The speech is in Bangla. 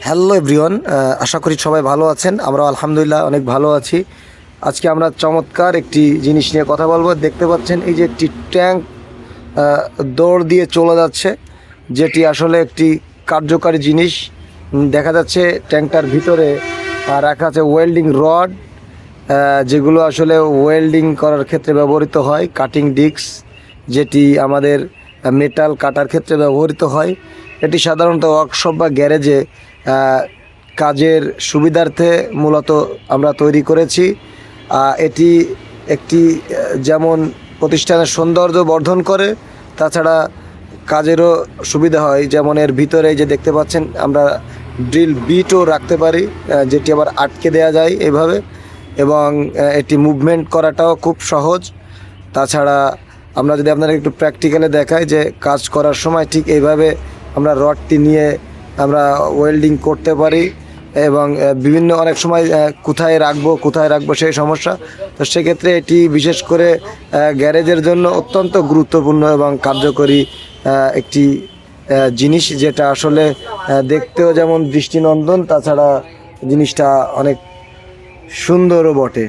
হ্যালো এভরিওয়ান, আশা করি সবাই ভালো আছেন। আমরা আলহামদুলিল্লাহ অনেক ভালো আছি। আজকে আমরা চমৎকার একটি জিনিস নিয়ে কথা বলবো। দেখতে পাচ্ছেন এই যে একটি ট্যাঙ্ক দৌড় দিয়ে চলে যাচ্ছে, যেটি আসলে একটি কার্যকারী জিনিস। দেখা যাচ্ছে ট্যাঙ্কটার ভিতরে রাখা আছে ওয়েল্ডিং রড, যেগুলো আসলে ওয়েল্ডিং করার ক্ষেত্রে ব্যবহৃত হয়। কাটিং ডিস্ক, যেটি আমাদের মেটাল কাটার ক্ষেত্রে ব্যবহৃত হয়। এটি সাধারণত ওয়ার্কশপ বা গ্যারেজে কাজের সুবিধার্থে মূলত আমরা তৈরি করেছি। এটি একটি যেমন প্রতিষ্ঠানের সৌন্দর্য বর্ধন করে, তাছাড়া কাজেরও সুবিধা হয়। যেমন এর ভিতরে যে দেখতে পাচ্ছেন আমরা ড্রিল বিটও রাখতে পারি, যেটি আবার আটকে দেওয়া যায় এভাবে, এবং এটি মুভমেন্ট করাটাও খুব সহজ। তাছাড়া আমরা যদি আপনারা একটু প্র্যাকটিক্যালে দেখাই যে কাজ করার সময় ঠিক এইভাবে আমরা রডটি নিয়ে আমরা ওয়েল্ডিং করতে পারি, এবং বিভিন্ন অনেক সময় কোথায় রাখবো সেই সমস্যা। তো সেক্ষেত্রে এটি বিশেষ করে গ্যারেজের জন্য অত্যন্ত গুরুত্বপূর্ণ এবং কার্যকরী একটি জিনিস, যেটা আসলে দেখতেও যেমন দৃষ্টিনন্দন, তাছাড়া জিনিসটা অনেক সুন্দরও বটে।